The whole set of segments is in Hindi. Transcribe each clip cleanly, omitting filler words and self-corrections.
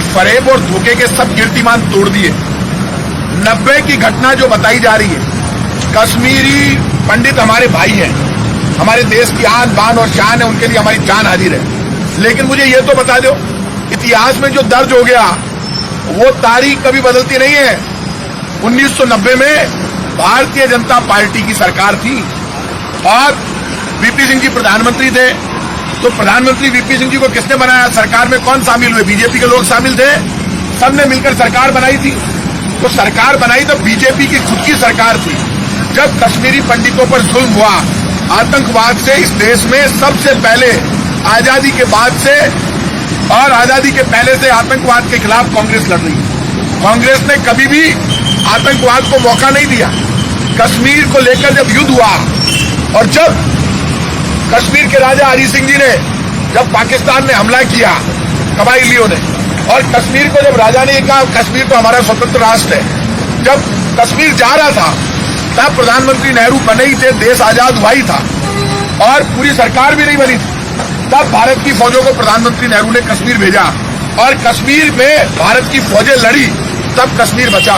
फरेब और धोखे के सब कीर्तिमान तोड़ दिए। 90 की घटना जो बताई जा रही है, कश्मीरी पंडित हमारे भाई हैं, हमारे देश की आन बान और शान है, उनके लिए हमारी जान हाजिर है। लेकिन मुझे ये तो बता दो, इतिहास में जो दर्ज हो गया वो तारीख कभी बदलती नहीं है। 1990 में भारतीय जनता पार्टी की सरकार थी और वीपी सिंह जी प्रधानमंत्री थे। तो प्रधानमंत्री वीपी सिंह जी को किसने बनाया? सरकार में कौन शामिल हुए? बीजेपी के लोग शामिल थे, सबने मिलकर सरकार बनाई थी। तो सरकार बनाई तो बीजेपी की खुद की सरकार थी। जब कश्मीरी पंडितों पर जुल्म हुआ, आतंकवाद से इस देश में सबसे पहले आजादी के बाद से और आजादी के पहले से आतंकवाद के खिलाफ कांग्रेस लड़ रही है। कांग्रेस ने कभी भी आतंकवाद को मौका नहीं दिया। कश्मीर को लेकर जब युद्ध हुआ और जब कश्मीर के राजा हरि सिंह जी ने जब पाकिस्तान में हमला किया कबाइलियों ने, और कश्मीर को जब राजा ने कहा कश्मीर तो हमारा स्वतंत्र राष्ट्र है, जब कश्मीर जा रहा था तब प्रधानमंत्री नेहरू बने ही थे, देश आजाद हुआ ही था और पूरी सरकार भी नहीं बनी थी। तब भारत की फौजों को प्रधानमंत्री नेहरू ने कश्मीर भेजा और कश्मीर में भारत की फौजें लड़ी, तब कश्मीर बचा।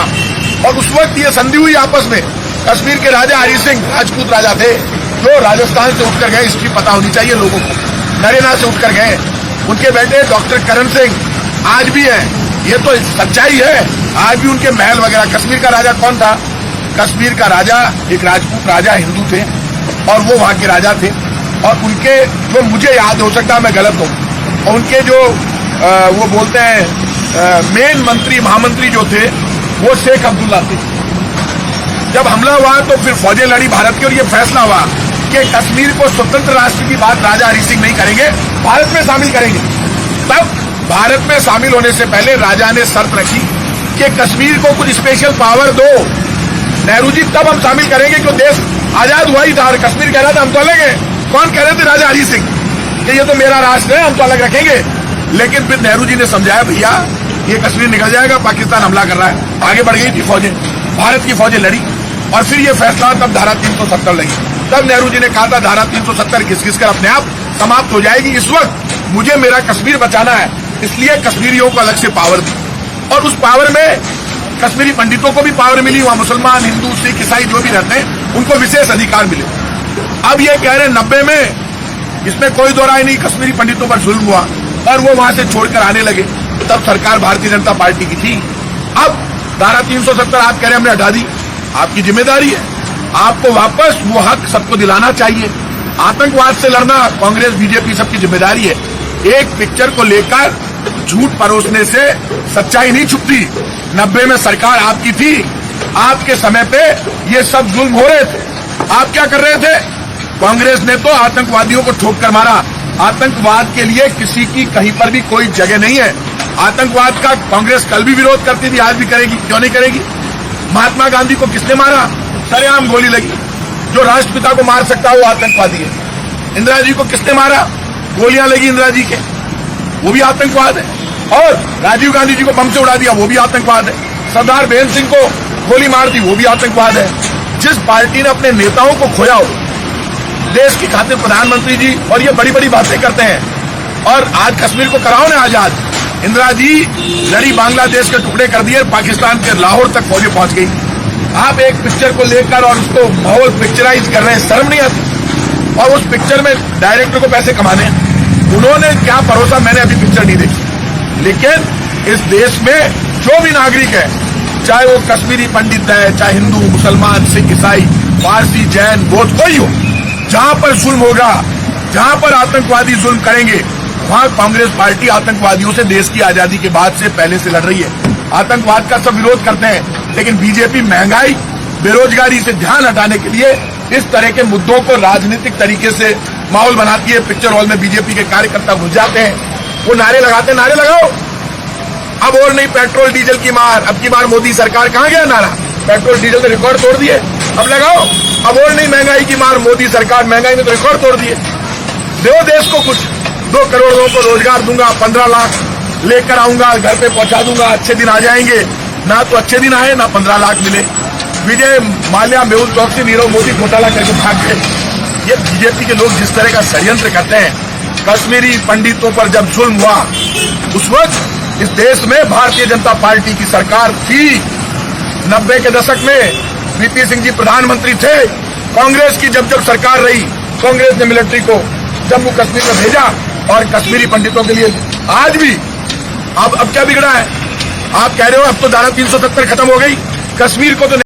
और उस वक्त ये संधि हुई आपस में। कश्मीर के राजा हरि सिंह राजपूत राजा थे जो राजस्थान से उठकर गए, हिस्ट्री पता होनी चाहिए लोगों को, नरेना से उठकर गए। उनके बेटे डॉक्टर करण सिंह आज भी है, ये तो सच्चाई है, आज भी उनके महल वगैरह। कश्मीर का राजा कौन था? कश्मीर का राजा एक राजपूत राजा हिंदू थे और वो वहां के राजा थे। और उनके जो मुझे याद हो सकता है मैं गलत हूं, और उनके जो वो बोलते हैं मेन मंत्री महामंत्री जो थे वो शेख अब्दुल्ला थे। जब हमला हुआ तो फिर फौजें लड़ी भारत की और ये फैसला हुआ कि कश्मीर को स्वतंत्र राष्ट्र की बात राजा हरि सिंह नहीं करेंगे, भारत में शामिल करेंगे। तब भारत में शामिल होने से पहले राजा ने शर्त रखी कि कश्मीर को कुछ स्पेशल पावर दो नेहरू जी, तब हम शामिल करेंगे, क्यों देश आजाद हुआ ही था और कश्मीर कह रहा था हम तो अलग है। कौन कह रहे थे? राजा हरि सिंह कि ये तो मेरा राष्ट्र है, हम तो अलग रखेंगे। लेकिन फिर नेहरू जी ने समझाया भैया ये कश्मीर निकल जाएगा, पाकिस्तान हमला कर रहा है। आगे बढ़ गई थी फौजें, भारत की फौजें लड़ी और फिर ये फैसला, तब धारा 370 लगी। तब नेहरू जी ने कहा था धारा 370 घिस कर अपने आप समाप्त हो जाएगी। इस वक्त मुझे मेरा कश्मीर बचाना है, इसलिए कश्मीरियों को अलग से पावर दी और उस पावर में कश्मीरी पंडितों को भी पावर मिली। वहां मुसलमान हिंदू सिख ईसाई जो भी रहते हैं उनको विशेष अधिकार मिले। अब ये कह रहे 90 में इसमें कोई दो राय नहीं, कश्मीरी पंडितों पर जुल्म हुआ और वो वहां से छोड़कर आने लगे। तब सरकार भारतीय जनता पार्टी की थी। अब धारा 370 आप कह रहे हमने हटा दी, आपकी जिम्मेदारी है, आपको वापस वो हक सबको दिलाना चाहिए। आतंकवाद से लड़ना कांग्रेस बीजेपी सबकी जिम्मेदारी है। एक पिक्चर को लेकर झूठ परोसने से सच्चाई नहीं छुपती। 90 में सरकार आपकी थी, आपके समय पे ये सब जुल्म हो रहे थे, आप क्या कर रहे थे? कांग्रेस ने तो आतंकवादियों को ठोक कर मारा। आतंकवाद के लिए किसी की कहीं पर भी कोई जगह नहीं है। आतंकवाद का कांग्रेस कल भी विरोध करती थी, आज भी करेगी, क्यों नहीं करेगी? महात्मा गांधी को किसने मारा? सरेआम गोली लगी। जो राष्ट्रपिता को मार सकता है वो आतंकवादी है। इंदिरा जी को किसने मारा? गोलियां लगी इंदिरा जी के, वो भी आतंकवाद है। और राजीव गांधी जी को बम से उड़ा दिया, वो भी आतंकवाद है। सरदार बेन सिंह को गोली मार दी, वो भी आतंकवाद है। जिस पार्टी ने अपने नेताओं को खोया हो, देश की खातिर प्रधानमंत्री जी और ये बड़ी बड़ी बातें करते हैं, और आज कश्मीर को कराओ ना आजाद। इंदिरा जी लड़ी, बांग्लादेश के टुकड़े कर दिए, पाकिस्तान के लाहौर तक फौजें पहुंच गई। आप एक पिक्चर को लेकर और उसको माहौल पिक्चराइज कर रहे हैं, शर्म नहीं आती? और उस पिक्चर में डायरेक्टर को पैसे कमाने हैं। उन्होंने क्या परोसा, मैंने अभी पिक्चर नहीं देखी। लेकिन इस देश में जो भी नागरिक है, चाहे वो कश्मीरी पंडित है, चाहे हिंदू मुसलमान सिख ईसाई पारसी जैन बौद्ध कोई हो, जहां पर जुल्म होगा, जहां पर आतंकवादी जुल्म करेंगे, वहां कांग्रेस पार्टी आतंकवादियों से देश की आजादी के बाद से पहले से लड़ रही है। आतंकवाद का सब विरोध करते हैं, लेकिन बीजेपी महंगाई बेरोजगारी से ध्यान हटाने के लिए इस तरह के मुद्दों को राजनीतिक तरीके से माहौल बनाती है। पिक्चर हॉल में बीजेपी के कार्यकर्ता घुस जाते हैं, वो नारे लगाते हैं, नारे लगाओ अब और नहीं पेट्रोल डीजल की मार। अब की बार मोदी सरकार कहां गया नारा? पेट्रोल डीजल ने रिकॉर्ड तोड़ दिए, अब लगाओ अब और नहीं महंगाई की मार। मोदी सरकार महंगाई में तो रिकॉर्ड तोड़ दिए। दो देश को कुछ, 2 करोड़ लोगों को रोजगार दूंगा, 15 लाख लेकर आऊंगा, घर पे पहुंचा दूंगा, अच्छे दिन आ जाएंगे। ना तो अच्छे दिन आए, ना 15 लाख मिले। विजय माल्या मेहुल चौकसी नीरव मोदी घोटाला करके भाग गए। ये बीजेपी के लोग जिस तरह का षड्यंत्र करते हैं, कश्मीरी पंडितों पर जब जुल्म हुआ उस वक्त इस देश में भारतीय जनता पार्टी की सरकार थी। 90 के दशक में वीपी सिंह जी प्रधानमंत्री थे। कांग्रेस की जब जब सरकार रही, कांग्रेस ने मिलिट्री को जम्मू कश्मीर में भेजा और कश्मीरी पंडितों के लिए आज भी अब क्या बिगड़ा है? आप कह रहे हो अब तो धारा 370 खत्म हो गई, कश्मीर को तो